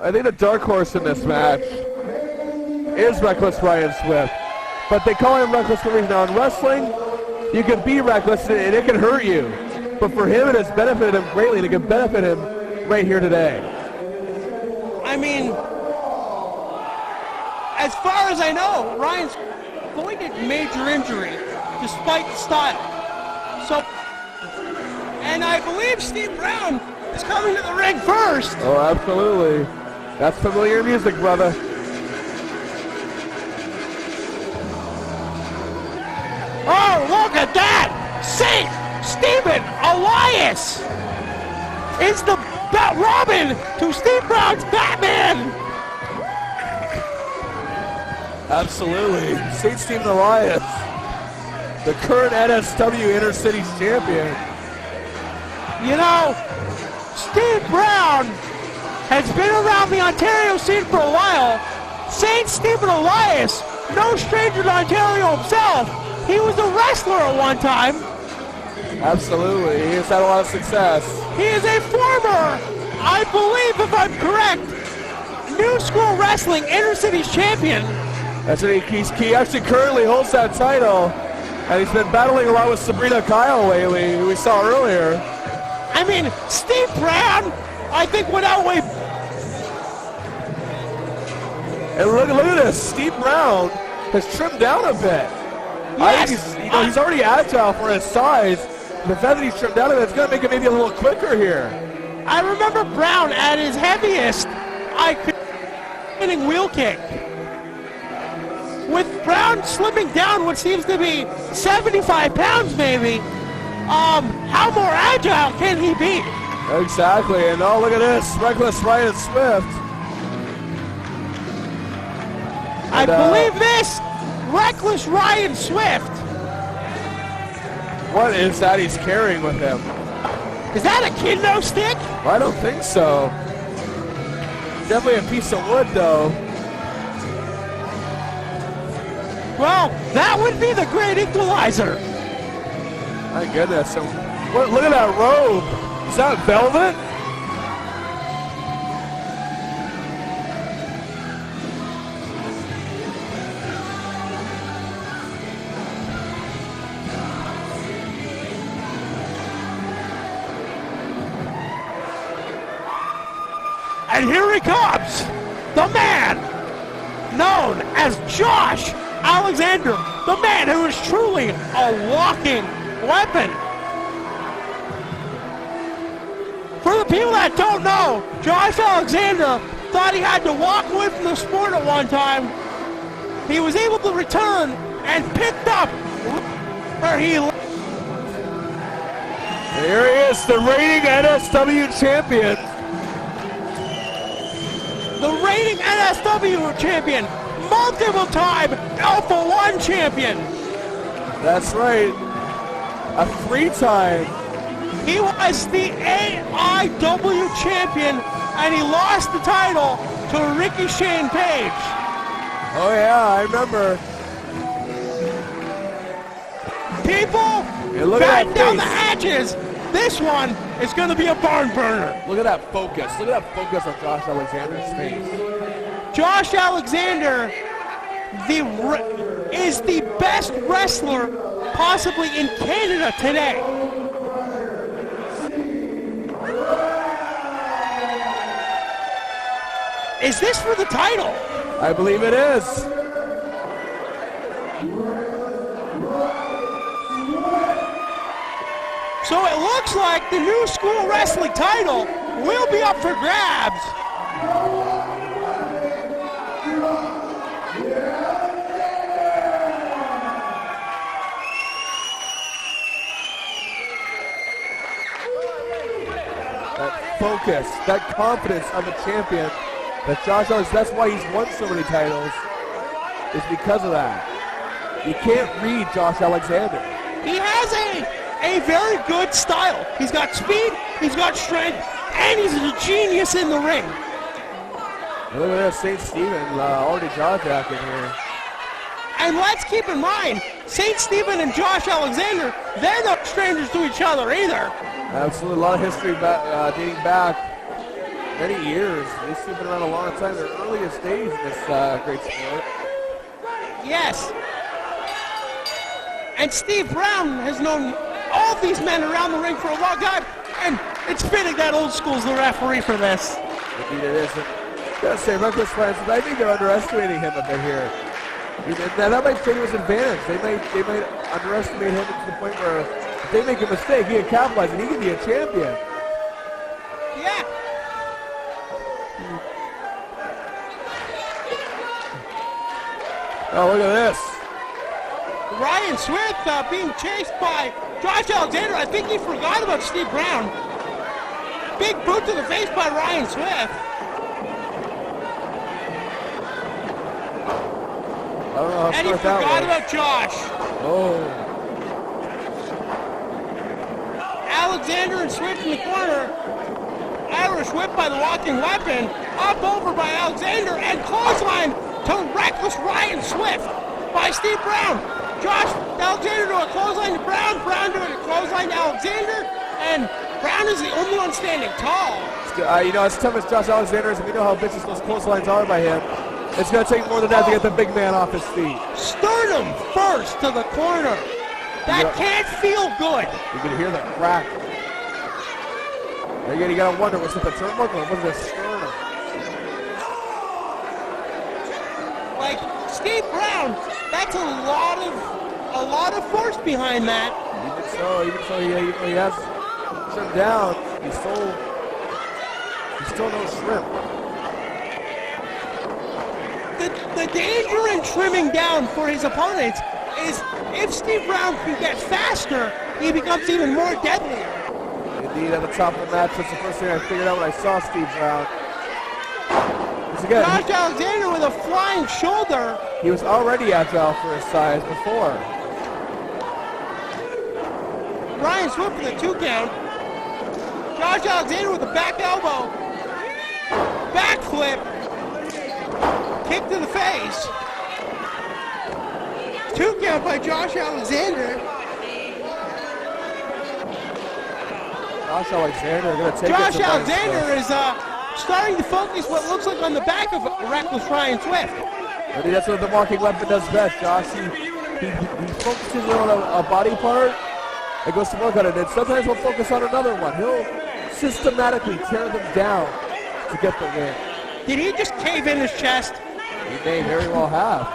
I think the dark horse in this match is Reckless Ryan Swift. But they call him reckless for a reason. Now in wrestling, you can be reckless and it can hurt you. But for him, it has benefited him greatly, and it can benefit him right here today. I mean, as far as I know, Ryan's avoided major injury despite the style. So, and I believe Steve Brown is coming to the ring first. Oh, absolutely. That's familiar music, brother. Oh, look at that! St. Stephen Elias is the Robin to Steve Brown's Batman! Absolutely. St. Stephen Elias, the current NSW Inner Cities champion. You know, Steve Brown has been around the Ontario scene for a while. St. Stephen Elias, no stranger to Ontario himself. He was a wrestler at one time. Absolutely. He has had a lot of success. He is a former, I believe if I'm correct, New School Wrestling Inner Cities champion. That's what he actually currently holds that title. And he's been battling a lot with Sabrina Kyle lately, who we saw earlier. I mean, Steve Brown, I think would outweigh. And look at this. Steve Brown has trimmed down a bit. Yes. I think he's already agile for his size. The fact that he's trimmed down a bit, it's going to make him maybe a little quicker here. I remember Brown at his heaviest, wheel kick. With Brown slimming down what seems to be 75 pounds maybe, how more agile can he be? Exactly, and oh, look at this, Reckless Ryan Swift. I believe this, Reckless Ryan Swift. What is that he's carrying with him? Is that a kendo stick? I don't think so. Definitely a piece of wood, though. Well, that would be the great equalizer. My goodness. So, look at that robe. Is that velvet? And here he comes, the man known as Josh Alexander, the man who is truly a walking weapon. For the people that don't know, Josh Alexander thought he had to walk away from the sport at one time. He was able to return and picked up where he left. Here he is, the reigning NSW champion. The reigning NSW champion, multiple-time Alpha 1 champion. That's right. A 3-time. He was the AIW champion, and he lost the title to Ricky Shane Page. Oh yeah, I remember. People, look at that down the face. hatches. This one is going to be a barn burner. Look at that focus. Look at that focus on Josh Alexander's face. Josh Alexander is the best wrestler possibly in Canada today. Is this for the title? I believe it is. So it looks like the New School Wrestling title will be up for grabs. That focus, that confidence on the champion, that Josh Alexander, that's why he's won so many titles, is because of that. You can't read Josh Alexander. He has a very good style. He's got speed, he's got strength, and he's a genius in the ring. Look at that, St. Stephen already jaw-jacking here. And let's keep in mind, St. Stephen and Josh Alexander, they're not strangers to each other either. Absolutely, a lot of history dating back. many years. They've been around a long time. Their earliest days in this great sport. Yes. And Steve Brown has known all these men around the ring for a long time, and it's fitting that Old School's the referee for this. Indeed it is. I gotta say, Reckless Francis, I think they're underestimating him a bit here. Now that might take him his advantage. They might underestimate him to the point where if they make a mistake, he can capitalize and he can be a champion. Yeah. Oh, look at this. Ryan Swift being chased by Josh Alexander. I think he forgot about Steve Brown. Big boot to the face by Ryan Swift. I don't know how and he smart that forgot was. about Josh. Oh. Alexander and Swift in the corner. Irish whip by the walking weapon. Up over by Alexander and clothesline to reckless Ryan Swift by Steve Brown. Josh Alexander to a clothesline to Brown. Brown to a clothesline to Alexander. And Brown is the only one standing tall. As tough as Josh Alexander is, we know how vicious those clotheslines are by him. It's going to take more than that to get the big man off his feet. Sternum first to the corner. That can't feel good. You can hear the crack. Again, you got to wonder, was it the turnbuckle or was it the sternum? Like, Steve Brown, that's a lot of force behind that. Even so, he has trimmed down. He's still no shrimp. The danger in trimming down for his opponents is if Steve Brown can get faster, he becomes even more deadlier. Indeed, at the top of the match, that's the first thing I figured out when I saw Steve Brown. Again, Josh Alexander with a flying shoulder. He was already agile for his size before. Ryan Swift with a 2 count. Josh Alexander with a back elbow. Backflip. Kick to the face. 2 count by Josh Alexander. Josh Alexander going to take Josh it to Alexander is starting to focus what looks like on the back of reckless Ryan Swift. I mean, that's what the walking weapon does best, Josh. He focuses on a body part and goes to work on it. And sometimes he'll focus on another one. He'll systematically tear them down to get the win. Did he just cave in his chest? He may very well have.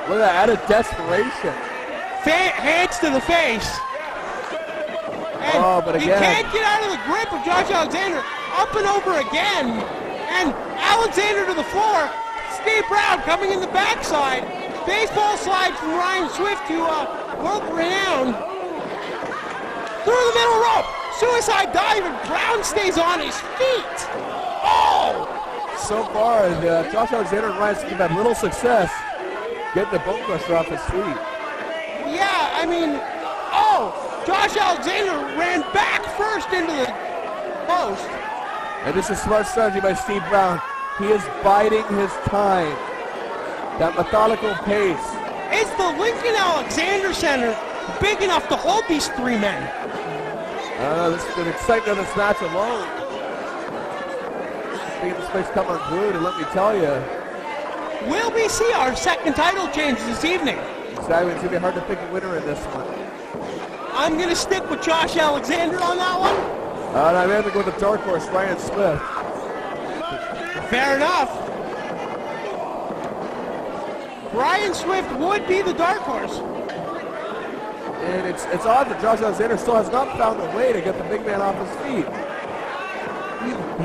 Look at that, out of desperation. Hands to the face. And but again, he can't get out of the grip of Josh Alexander. Up and over again. And Alexander to the floor. Steve Brown coming in the backside. Baseball slide from Ryan Swift to world renown. Through the middle rope. Suicide dive, and Brown stays on his feet. Oh! So far, Josh Alexander and Ryan Swift have had little success getting the bone crusher off his feet. Yeah, I mean, Josh Alexander ran back first into the post. And this is smart strategy by Steve Brown. He is biding his time. That methodical pace. Is the Lincoln Alexander Center big enough to hold these 3 men? I don't know, this is the excitement of this match alone. Making this place come unglued, and let me tell you. Will we see our second title change this evening? Exactly, it's going to be hard to pick a winner in this one. I'm going to stick with Josh Alexander on that one. I'm going to go with the dark horse, Ryan Swift. Fair enough. Ryan Swift would be the dark horse. And it's odd that Josh Alexander still has not found a way to get the big man off his feet.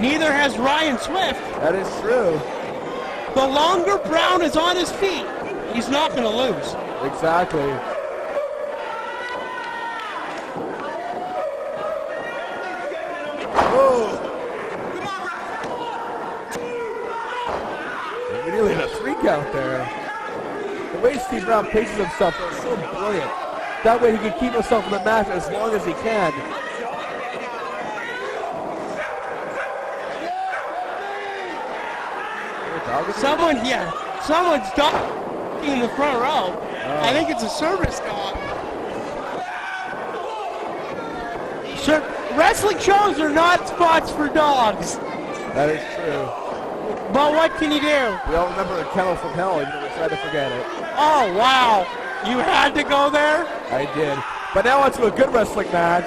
Neither has Ryan Swift. That is true. The longer Brown is on his feet, he's not going to lose. Exactly. Oh! Nearly a 3 count there. The way Steve Brown paces himself is so brilliant. That way he can keep himself in the match as long as he can. Someone's talking in the front row. I think it's a service dog. Wrestling shows are not spots for dogs. That is true. But what can you do? We all remember a kennel from hell, even though we tried to forget it. Oh, wow. You had to go there? I did. But now on to a good wrestling match.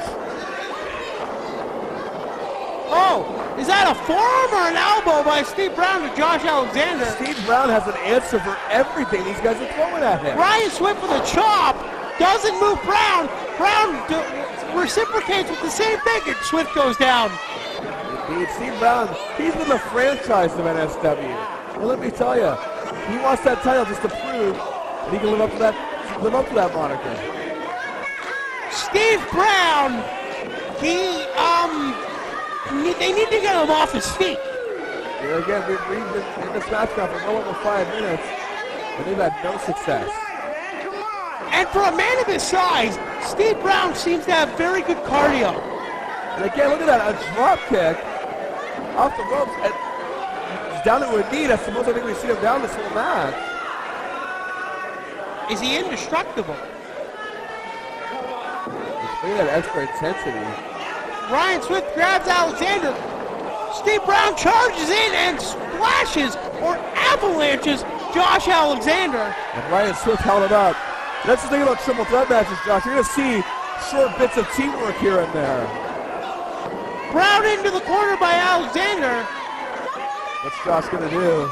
Oh, is that a forearm or an elbow by Steve Brown to Josh Alexander? Steve Brown has an answer for everything these guys are throwing at him. Ryan Swift with a chop. Doesn't move Brown. Brown reciprocates with the same thing, and Swift goes down. Indeed, Steve Brown, he's been the franchise of NSW. And let me tell you, he wants that title just to prove that he can live up to that moniker. Steve Brown, they need to get him off his feet. Here again, we've been in this match now for well over 5 minutes, and they've had no success. And for a man of his size, Steve Brown seems to have very good cardio. And again, look at that, a drop kick off the ropes, and he's down to a knee. That's the most I think we've seen him down this whole match. Is he indestructible? Look at that extra intensity. Ryan Swift grabs Alexander. Steve Brown charges in and splashes or avalanches Josh Alexander. And Ryan Swift held it up. That's the thing about triple threat matches, Josh. You're going to see short bits of teamwork here and there. Brown into the corner by Alexander. What's Josh going to do?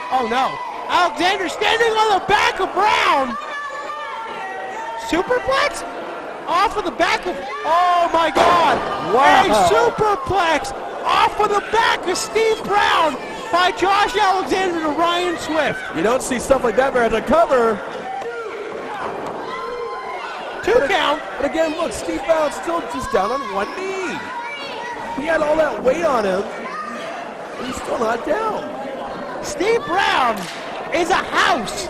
Oh no. Alexander standing on the back of Brown. Superplex? Off of the back of, oh my God. Wow. A superplex off of the back of Steve Brown by Josh Alexander to Ryan Swift. You don't see stuff like that very much. A cover. 2 count. But again, look, Steve Brown's still just down on one knee. He had all that weight on him, and he's still not down. Steve Brown is a house.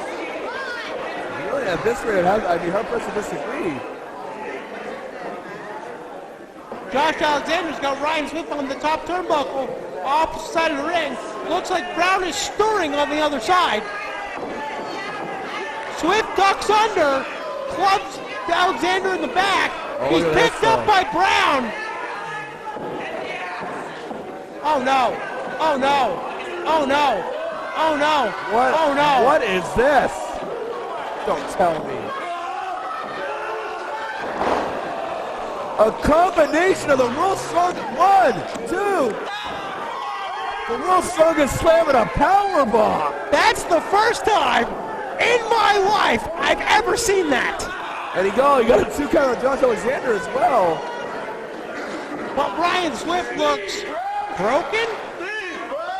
Really, at this rate, I'd be hard-pressed to disagree. Josh Alexander's got Ryan Swift on the top turnbuckle, opposite side of the ring. Looks like Brown is stirring on the other side. Swift ducks under, clubs Alexander in the back. Oh, he's picked up by Brown. Oh no, oh no, oh no, oh no, What? oh no. What is this? Don't tell me. A combination of the world's strongest, 1, 2. The world's strongest slam and a power bomb. That's the first time in my life I've ever seen that. And he got a 2 count on Josh Alexander as well. But Ryan Swift looks broken.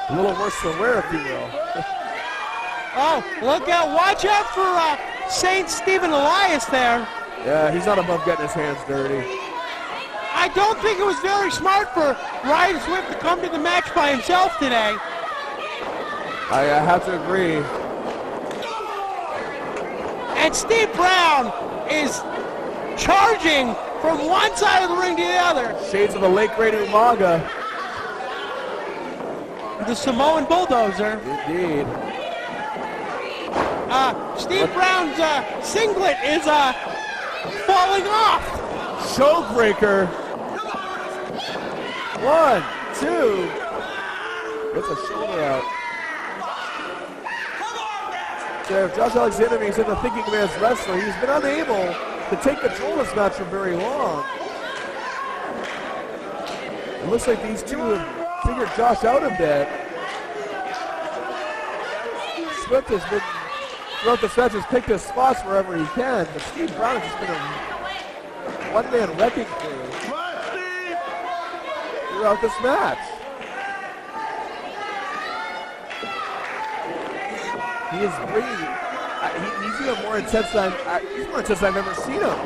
A little worse for wear, if you will. Oh, look out, watch out for St. Stephen Elias there. Yeah, he's not above getting his hands dirty. I don't think it was very smart for Ryan Swift to come to the match by himself today. I have to agree. And Steve Brown is charging from one side of the ring to the other. Shades of the late great Umaga. The Samoan Bulldozer. Indeed. Steve Brown's singlet is falling off. Showbreaker. 1, 2. Gets a shoulder out. There, Josh Alexander being such a thinking man's wrestler, he's been unable to take control of this match for very long. It looks like these two have figured Josh out a bit. Swift has been, throughout the match, has picked his spots wherever he can, but Steve Brown has just been a one-man wrecking crew throughout this match. He is bringing, he's even more intense than I've ever seen him.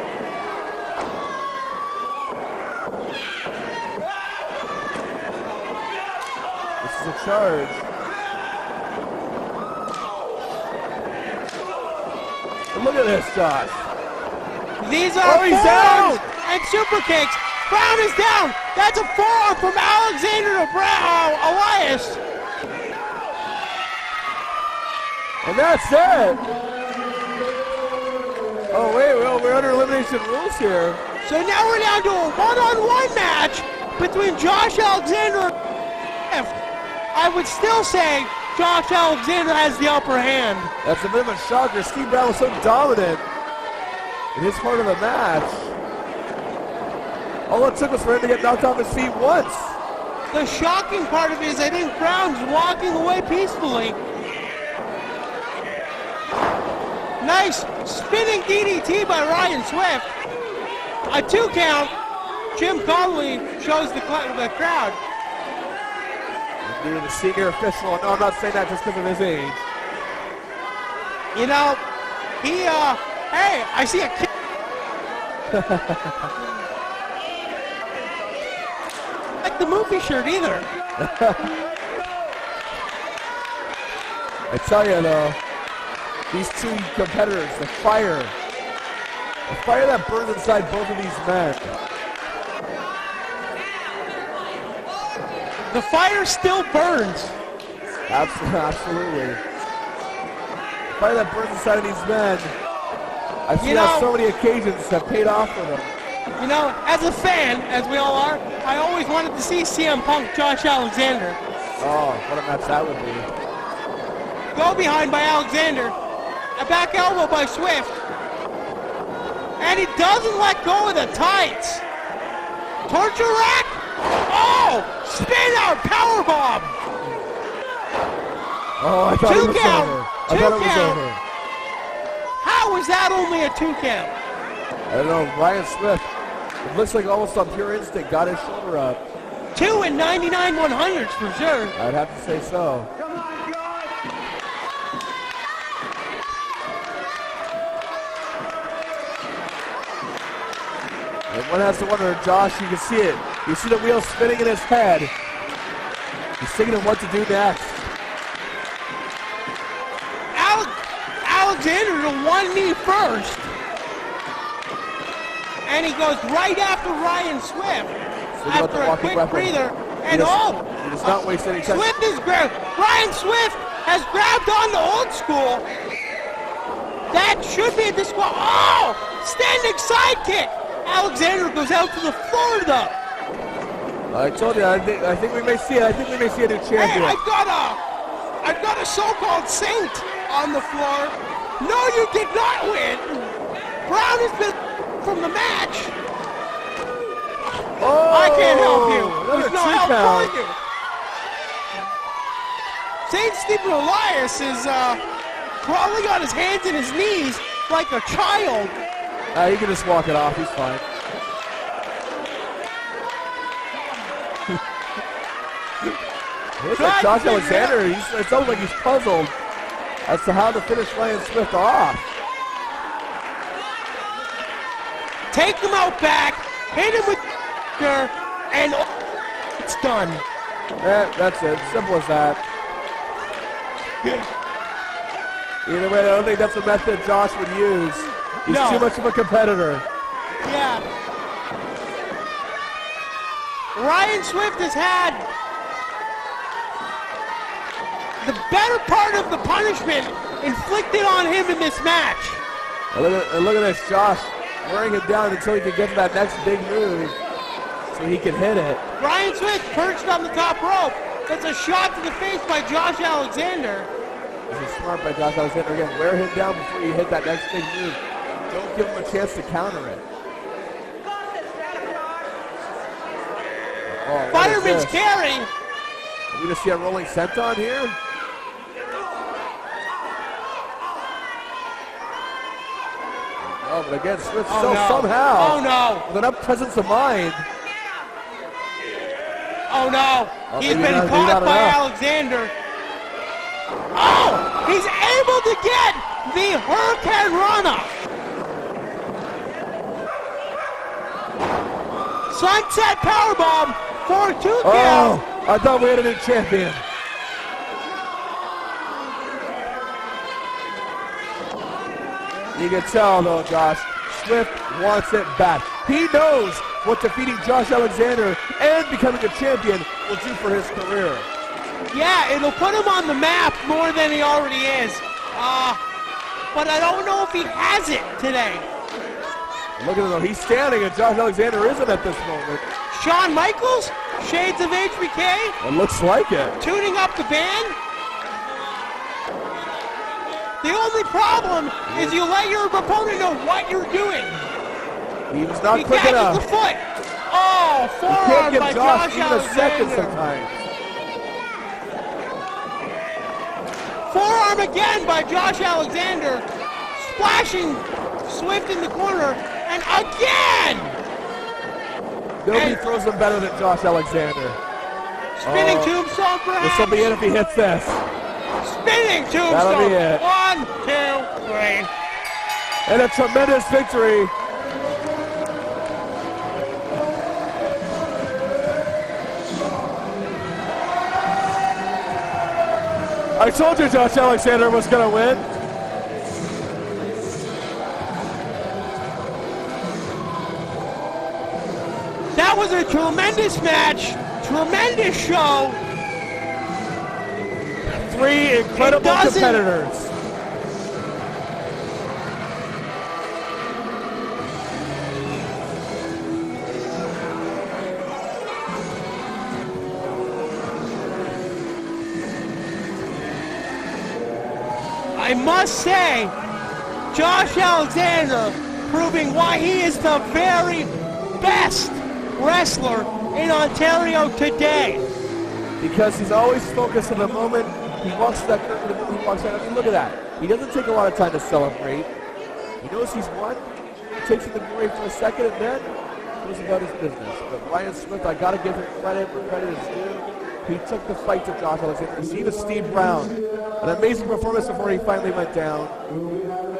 This is a charge. And look at this, Josh. These are he's forearms down! and super kicks. Brown is down. That's a forearm from Alexander to Elias. And that's it. Oh, wait, well, we're under elimination rules here. So now we're down to a one-on-one match between Josh Alexander and Swift. I would still say Josh Alexander has the upper hand. That's a bit of a shocker. Steve Brown was so dominant in his part of the match. All it took was for him to get knocked off his feet once. The shocking part of it is I think Brown's walking away peacefully. Nice spinning DDT by Ryan Swift. A 2 count. Jim Conley shows the crowd. Being the senior official. No, I'm not saying that just because of his age. You know, hey, I see a kid. Like the movie shirt either. I tell you though, these two competitors, the fire that burns inside both of these men. The fire still burns. Absolutely. The fire that burns inside of these men. I've seen on so many occasions have paid off for them. You know, as a fan, as we all are, I always wanted to see CM Punk, Josh Alexander. Oh, what a match that would be. Go behind by Alexander. A back elbow by Swift. And he doesn't let go of the tights. Torture rack. Oh, spin out powerbomb. Oh, I thought it was over. I thought it was over. How was that only a 2 count? I don't know. Ryan Swift, it looks like almost on pure instinct, got his shoulder up. 2 and 99 100s for sure. I'd have to say so. And one has to wonder, Josh, you can see it. You see the wheels spinning in his head. He's thinking of what to do next. Alexander to one knee first. And he goes right after Ryan Swift. After a quick breather. And he does not waste any time. Swift is grabbed. Ryan Swift has grabbed on the old school. That should be a disqual. Oh! Standing sidekick. Alexander goes out to the floor though. I told you, I think we may see it. I think we may see a new champion. Hey, I've got a so-called saint on the floor. No, you did not win. Brown has been from the match. Oh, I can't help you. There's no help for you. St. Stephen Elias is crawling on his hands and his knees like a child. You can just walk it off. He's fine. Looks like Josh Alexander, it's almost like he's puzzled as to how to finish Ryan Swift off. Take him out back, hit him with and it's done. That's it. Simple as that. Either way, I don't think that's a method Josh would use. He's too much of a competitor. Yeah. Ryan Swift has had the better part of the punishment inflicted on him in this match. And look at this, Josh wearing him down until he can get to that next big move so he can hit it. Ryan Swift perched on the top rope. That's a shot to the face by Josh Alexander. This is smart by Josh Alexander. Again, wear him down before you hit that next big move. Don't give him a chance to counter it. Oh, Fireman's carry. Are we going to see a rolling senton here? Oh, but again, Swift still somehow with enough presence of mind. Oh no, he's been caught by Alexander. Oh, he's able to get the Hurricane Rana. Sunset Powerbomb for a 2 count. Oh, I thought we had a new champion. You can tell though, Josh, Swift wants it back. He knows what defeating Josh Alexander and becoming a champion will do for his career. Yeah, it'll put him on the map more than he already is. But I don't know if he has it today. Look at him though, he's standing and Josh Alexander isn't at this moment. Shawn Michaels, shades of HBK. It looks like it. Tuning up the band. The only problem is you let your opponent know what you're doing. He was not He quick catches enough. the foot. Oh, You can't forearm give by Josh Josh even a second Alexander. sometimes. Forearm again by Josh Alexander. Splashing Swift in the corner. And again! Nobody throws him better than Josh Alexander. Spinning tombstone perhaps. This will be it if he hits this. Spinning tombstone. That'll be it. 1, 2, 3. And a tremendous victory. I told you Josh Alexander was going to win. That was a tremendous match. Tremendous show. 3 incredible competitors. I must say, Josh Alexander proving why he is the very best wrestler in Ontario today. Because he's always focused on the moment he walks to that curtain, the moment he walks out. I mean, look at that. He doesn't take a lot of time to celebrate. He knows he's won. He takes in the glory for a second and then goes about his business. But Ryan Smith, I got to give him credit where credit is due. He took the fight to Josh Alexander. See to Steve Brown. An amazing performance before he finally went down.